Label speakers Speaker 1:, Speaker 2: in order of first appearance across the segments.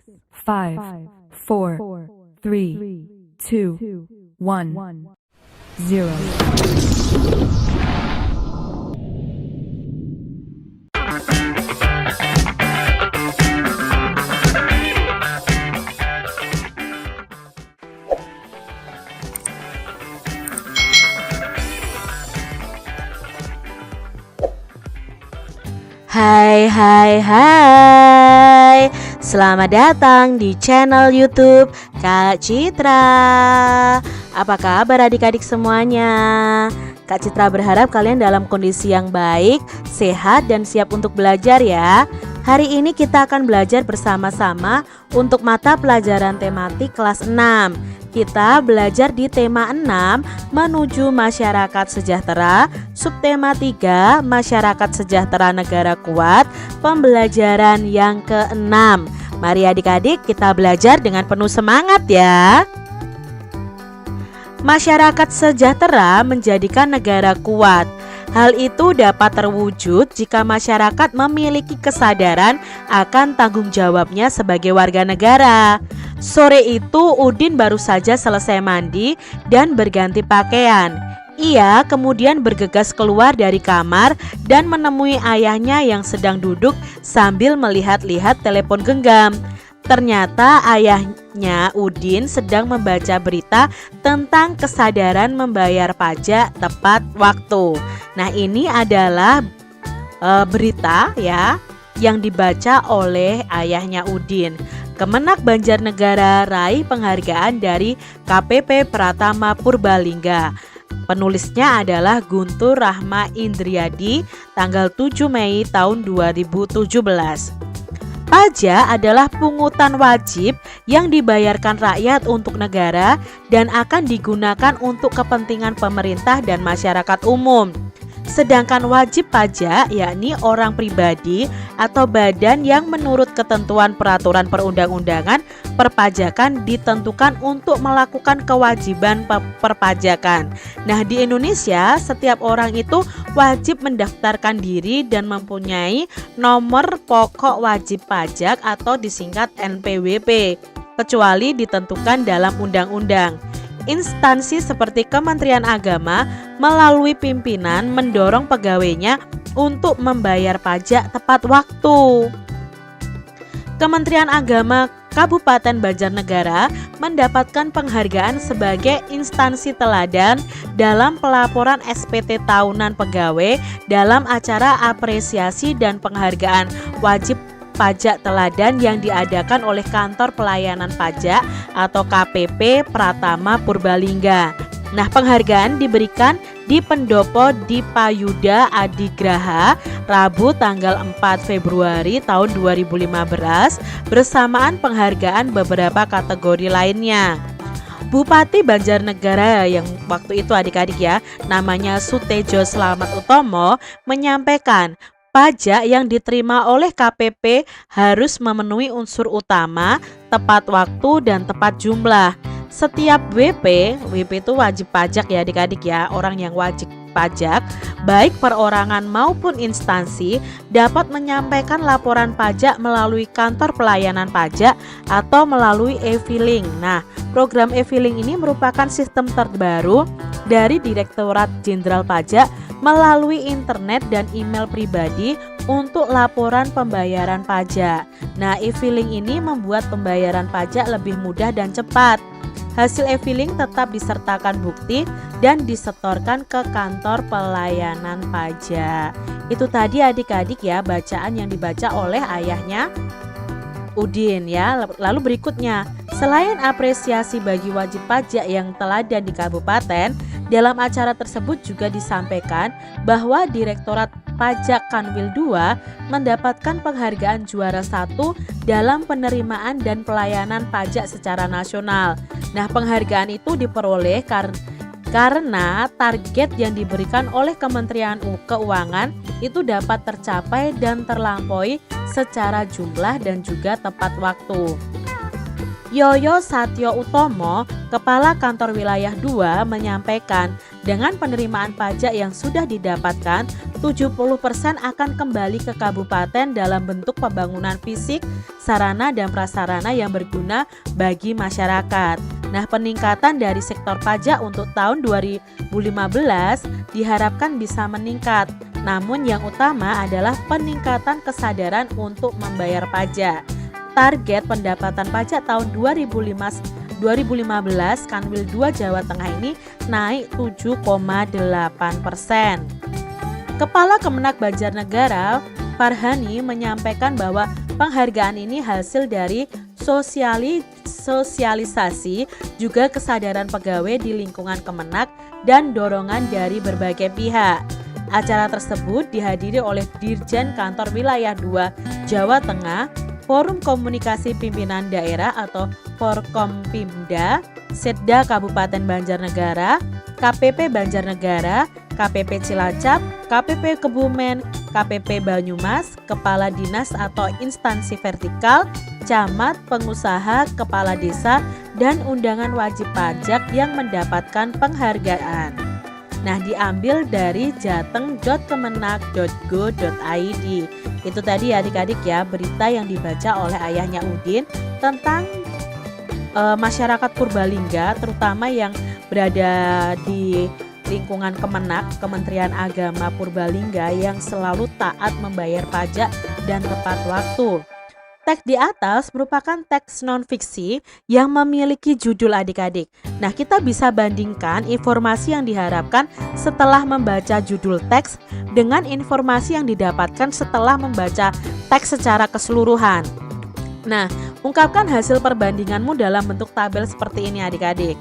Speaker 1: 5, 4, 3, 2, 1, 0.
Speaker 2: Hai, selamat datang di channel YouTube Kak Citra. Apa kabar adik-adik semuanya? Kak Citra berharap kalian dalam kondisi yang baik, sehat, dan siap untuk belajar ya. Hari ini kita akan belajar bersama-sama untuk mata pelajaran tematik kelas 6. Kita belajar di tema 6 menuju masyarakat sejahtera, subtema 3 masyarakat sejahtera negara kuat, pembelajaran yang ke-6. Mari adik-adik kita belajar dengan penuh semangat ya. Masyarakat sejahtera menjadikan negara kuat. Hal itu dapat terwujud jika masyarakat memiliki kesadaran akan tanggung jawabnya sebagai warga negara. Sore itu Udin baru saja selesai mandi dan berganti pakaian. Ia kemudian bergegas keluar dari kamar dan menemui ayahnya yang sedang duduk sambil melihat-lihat telepon genggam. Ternyata ayahnya Udin sedang membaca berita tentang kesadaran membayar pajak tepat waktu. Nah, ini adalah berita ya yang dibaca oleh ayahnya Udin. Kemenak Banjarnegara raih penghargaan dari KPP Pratama Purbalingga. Penulisnya adalah Guntur Rahma Indriadi, tanggal 7 Mei tahun 2017. Pajak adalah pungutan wajib yang dibayarkan rakyat untuk negara dan akan digunakan untuk kepentingan pemerintah dan masyarakat umum. Sedangkan wajib pajak yakni orang pribadi atau badan yang menurut ketentuan peraturan perundang-undangan perpajakan ditentukan untuk melakukan kewajiban perpajakan. Nah, di Indonesia setiap orang itu wajib mendaftarkan diri dan mempunyai nomor pokok wajib pajak atau disingkat NPWP, kecuali ditentukan dalam undang-undang. Instansi seperti Kementerian Agama melalui pimpinan mendorong pegawainya untuk membayar pajak tepat waktu. Kementerian Agama Kabupaten Banjarnegara mendapatkan penghargaan sebagai instansi teladan dalam pelaporan SPT tahunan pegawai dalam acara apresiasi dan penghargaan wajib pajak teladan yang diadakan oleh Kantor Pelayanan Pajak atau KPP Pratama Purbalingga. Nah, penghargaan diberikan di Pendopo Dipayuda Adigraha Rabu tanggal 4 Februari tahun 2015 bersamaan penghargaan beberapa kategori lainnya. Bupati Banjarnegara yang waktu itu adik-adik ya, namanya Sutejo Slamet Utomo menyampaikan pajak yang diterima oleh KPP harus memenuhi unsur utama, tepat waktu dan tepat jumlah. Setiap WP itu wajib pajak ya adik-adik ya, orang yang wajib pajak, baik perorangan maupun instansi dapat menyampaikan laporan pajak melalui kantor pelayanan pajak atau melalui e-filing. Nah, program e-filing ini merupakan sistem terbaru dari Direktorat Jenderal Pajak melalui internet dan email pribadi untuk laporan pembayaran pajak. Nah, e-filing ini membuat pembayaran pajak lebih mudah dan cepat. Hasil e-filing tetap disertakan bukti dan disetorkan ke kantor pelayanan pajak. Itu tadi adik-adik ya bacaan yang dibaca oleh ayahnya Udin ya. Lalu berikutnya, selain apresiasi bagi wajib pajak yang teladan di kabupaten, dalam acara tersebut juga disampaikan bahwa Direktorat Pajak Kanwil 2 mendapatkan penghargaan juara 1 dalam penerimaan dan pelayanan pajak secara nasional. Nah, penghargaan itu diperoleh karena target yang diberikan oleh Kementerian Keuangan itu dapat tercapai dan terlampaui secara jumlah dan juga tepat waktu. Yoyo Satyo Utomo, Kepala Kantor Wilayah 2 menyampaikan dengan penerimaan pajak yang sudah didapatkan, 70% akan kembali ke kabupaten dalam bentuk pembangunan fisik, sarana dan prasarana yang berguna bagi masyarakat. Nah, peningkatan dari sektor pajak untuk tahun 2015 diharapkan bisa meningkat. Namun yang utama adalah peningkatan kesadaran untuk membayar pajak. Target pendapatan pajak tahun 2015 Kanwil 2 Jawa Tengah ini naik 7,8%. Kepala Kemenak Banjarnegara, Farhani, menyampaikan bahwa penghargaan ini hasil dari sosialisasi juga kesadaran pegawai di lingkungan Kemenak dan dorongan dari berbagai pihak. Acara tersebut dihadiri oleh Dirjen Kantor Wilayah 2 Jawa Tengah, Forum Komunikasi Pimpinan Daerah atau Forkompimda, Setda Kabupaten Banjarnegara, KPP Banjarnegara, KPP Cilacap, KPP Kebumen, KPP Banyumas, Kepala Dinas atau instansi vertikal, camat, pengusaha, kepala desa, dan undangan wajib pajak yang mendapatkan penghargaan. Nah, diambil dari jateng.kemenak.go.id. Itu tadi adik-adik ya, berita yang dibaca oleh ayahnya Udin tentang masyarakat Purbalingga, terutama yang berada di lingkungan Kemenak, Kementerian Agama Purbalingga, yang selalu taat membayar pajak dan tepat waktu. Teks di atas merupakan teks non-fiksi yang memiliki judul adik-adik. Nah, kita bisa bandingkan informasi yang diharapkan setelah membaca judul teks dengan informasi yang didapatkan setelah membaca teks secara keseluruhan. Nah, ungkapkan hasil perbandinganmu dalam bentuk tabel seperti ini adik-adik.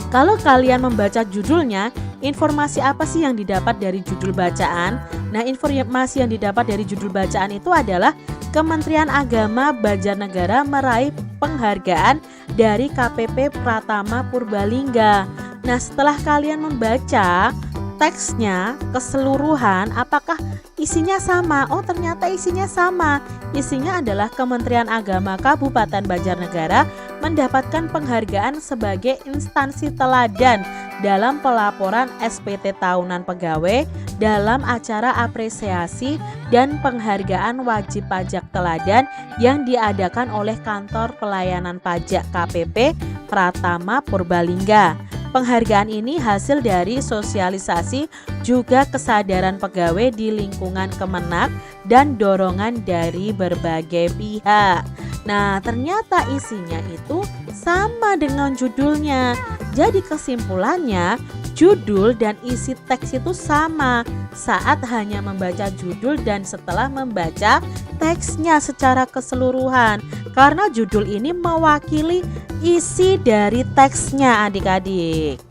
Speaker 2: Kalau kalian membaca judulnya, informasi apa sih yang didapat dari judul bacaan? Nah, informasi yang didapat dari judul bacaan itu adalah Kementerian Agama Banjarnegara meraih penghargaan dari KPP Pratama Purbalingga. Nah, setelah kalian membaca teksnya keseluruhan, apakah isinya sama? Oh, ternyata isinya sama. Isinya adalah Kementerian Agama Kabupaten Banjarnegara mendapatkan penghargaan sebagai instansi teladan dalam pelaporan SPT tahunan pegawai dalam acara apresiasi dan penghargaan wajib pajak teladan yang diadakan oleh Kantor Pelayanan Pajak KPP Pratama Purbalingga. Penghargaan ini hasil dari sosialisasi juga kesadaran pegawai di lingkungan Kemenak dan dorongan dari berbagai pihak. Nah, ternyata isinya itu sama dengan judulnya. Jadi kesimpulannya, judul dan isi teks itu sama saat hanya membaca judul dan setelah membaca teksnya secara keseluruhan. Karena judul ini mewakili isi dari teksnya adik-adik.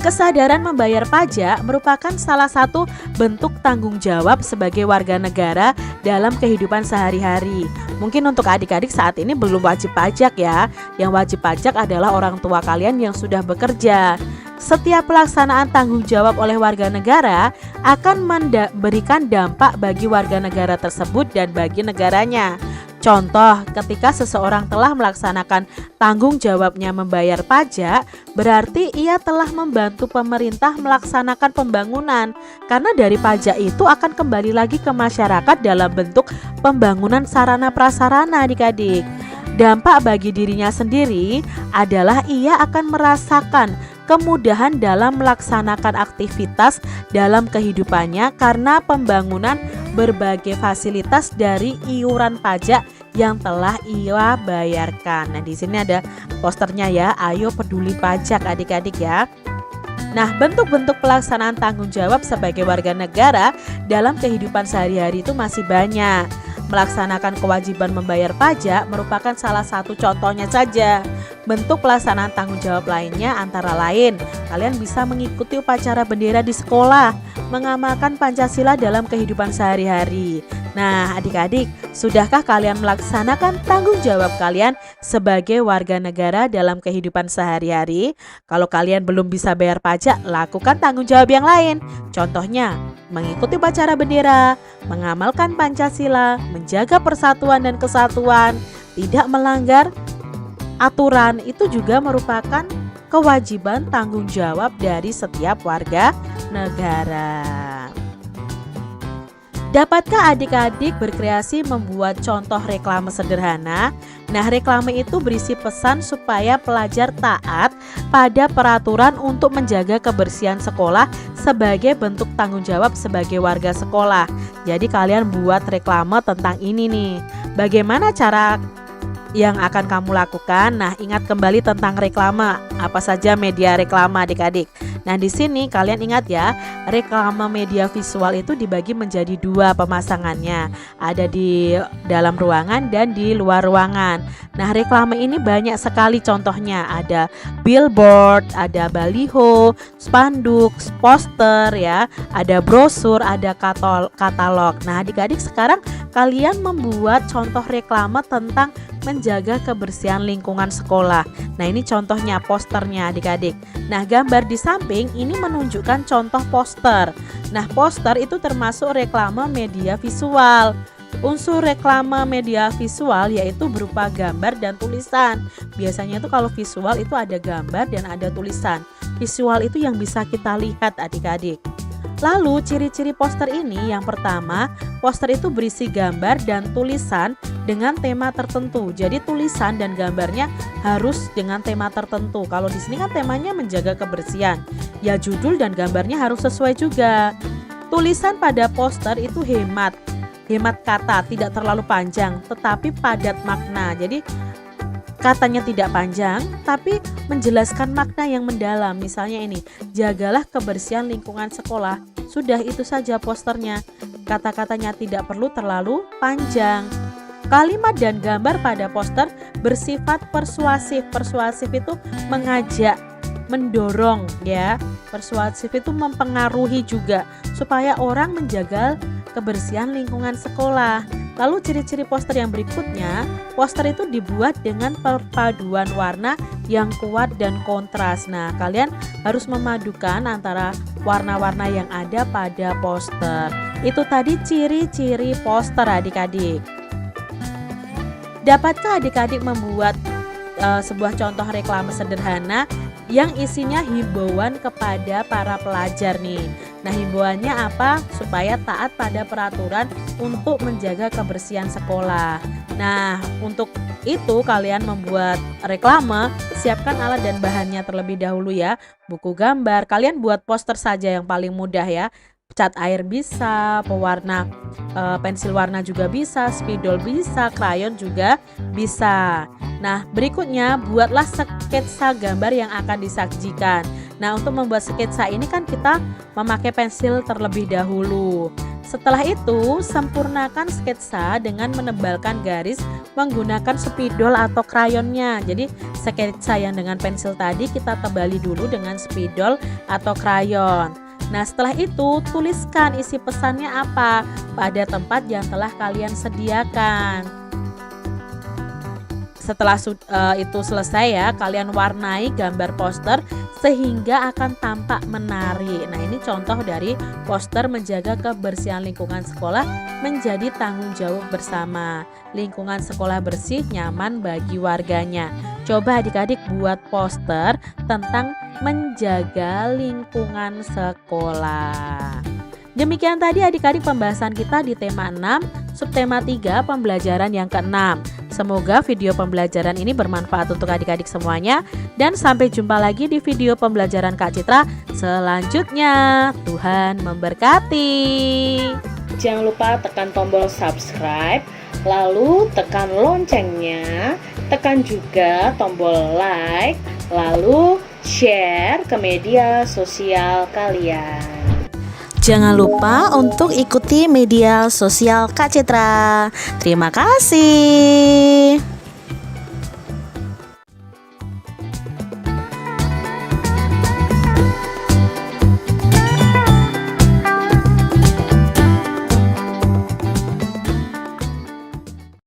Speaker 2: Kesadaran membayar pajak merupakan salah satu bentuk tanggung jawab sebagai warga negara dalam kehidupan sehari-hari. Mungkin untuk adik-adik saat ini belum wajib pajak ya. Yang wajib pajak adalah orang tua kalian yang sudah bekerja. Setiap pelaksanaan tanggung jawab oleh warga negara akan memberikan dampak bagi warga negara tersebut dan bagi negaranya. Contoh, ketika seseorang telah melaksanakan tanggung jawabnya membayar pajak, berarti ia telah membantu pemerintah melaksanakan pembangunan. Karena dari pajak itu akan kembali lagi ke masyarakat dalam bentuk pembangunan sarana prasarana adik-adik. Dampak bagi dirinya sendiri adalah ia akan merasakan kemudahan dalam melaksanakan aktivitas dalam kehidupannya karena pembangunan berbagai fasilitas dari iuran pajak yang telah ia bayarkan. Nah, di sini ada posternya ya. Ayo peduli pajak adik-adik ya. Nah, bentuk-bentuk pelaksanaan tanggung jawab sebagai warga negara dalam kehidupan sehari-hari itu masih banyak. Melaksanakan kewajiban membayar pajak merupakan salah satu contohnya saja. Bentuk pelaksanaan tanggung jawab lainnya antara lain, kalian bisa mengikuti upacara bendera di sekolah, mengamalkan Pancasila dalam kehidupan sehari-hari. Nah, adik-adik, sudahkah kalian melaksanakan tanggung jawab kalian sebagai warga negara dalam kehidupan sehari-hari? Kalau kalian belum bisa bayar pajak, lakukan tanggung jawab yang lain. Contohnya, mengikuti upacara bendera, mengamalkan Pancasila, menjaga persatuan dan kesatuan, tidak melanggar aturan. Itu juga merupakan kewajiban tanggung jawab dari setiap warga negara. Dapatkah adik-adik berkreasi membuat contoh reklame sederhana? Nah, reklame itu berisi pesan supaya pelajar taat pada peraturan untuk menjaga kebersihan sekolah sebagai bentuk tanggung jawab sebagai warga sekolah. Jadi kalian buat reklame tentang ini nih. Bagaimana cara yang akan kamu lakukan? Nah, ingat kembali tentang reklame. Apa saja media reklame adik-adik? Nah, di sini kalian ingat ya, reklame media visual itu dibagi menjadi dua pemasangannya. Ada di dalam ruangan dan di luar ruangan. Nah, reklame ini banyak sekali contohnya. Ada billboard, ada baliho, spanduk, poster ya, ada brosur, ada katalog. Nah, adik-adik sekarang kalian membuat contoh reklame tentang menjaga kebersihan lingkungan sekolah. Nah, ini contohnya posternya adik-adik. Nah, gambar di samping ini menunjukkan contoh poster. Nah, poster itu termasuk reklame media visual. Unsur reklame media visual yaitu berupa gambar dan tulisan. Biasanya itu kalau visual itu ada gambar dan ada tulisan. Visual itu yang bisa kita lihat adik-adik. Lalu ciri-ciri poster ini, yang pertama, poster itu berisi gambar dan tulisan dengan tema tertentu. Jadi tulisan dan gambarnya harus dengan tema tertentu. Kalau di sini kan temanya menjaga kebersihan. Ya, judul dan gambarnya harus sesuai juga. Tulisan pada poster itu hemat kata, tidak terlalu panjang tetapi padat makna. Jadi katanya tidak panjang tapi menjelaskan makna yang mendalam. Misalnya ini, jagalah kebersihan lingkungan sekolah. Sudah, itu saja posternya. Kata-katanya tidak perlu terlalu panjang. Kalimat dan gambar pada poster bersifat persuasif. Persuasif itu mengajak, mendorong ya. Persuasif itu mempengaruhi juga supaya orang menjaga kebersihan lingkungan sekolah. Lalu ciri-ciri poster yang berikutnya, poster itu dibuat dengan perpaduan warna yang kuat dan kontras. Nah, kalian harus memadukan antara warna-warna yang ada pada poster. Itu tadi ciri-ciri poster adik-adik. Dapatkah adik-adik membuat sebuah contoh reklame sederhana yang isinya himbauan kepada para pelajar nih? Nah, himbauannya apa? Supaya taat pada peraturan untuk menjaga kebersihan sekolah. Nah, untuk itu kalian membuat reklame, siapkan alat dan bahannya terlebih dahulu ya. Buku gambar, kalian buat poster saja yang paling mudah ya. Cat air bisa, pewarna pensil warna juga bisa, spidol bisa, krayon juga bisa. Nah, berikutnya buatlah sketsa gambar yang akan disajikan. Nah, untuk membuat sketsa ini kan kita memakai pensil terlebih dahulu. Setelah itu, sempurnakan sketsa dengan menebalkan garis menggunakan spidol atau krayonnya. Jadi, sketsa yang dengan pensil tadi kita tebali dulu dengan spidol atau krayon. Nah, setelah itu tuliskan isi pesannya apa pada tempat yang telah kalian sediakan. Setelah itu selesai ya, kalian warnai gambar poster sehingga akan tampak menarik. Nah, ini contoh dari poster menjaga kebersihan lingkungan sekolah menjadi tanggung jawab bersama. Lingkungan sekolah bersih, nyaman bagi warganya. Coba adik-adik buat poster tentang menjaga lingkungan sekolah. Demikian tadi adik-adik pembahasan kita di tema 6, subtema 3, pembelajaran yang ke-6. Semoga video pembelajaran ini bermanfaat untuk adik-adik semuanya. Dan sampai jumpa lagi di video pembelajaran Kak Citra selanjutnya. Tuhan memberkati.
Speaker 3: Jangan lupa tekan tombol subscribe, lalu tekan loncengnya, tekan juga tombol like, lalu share ke media sosial kalian.
Speaker 2: Jangan lupa untuk ikuti media sosial Kak Citra. Terima kasih.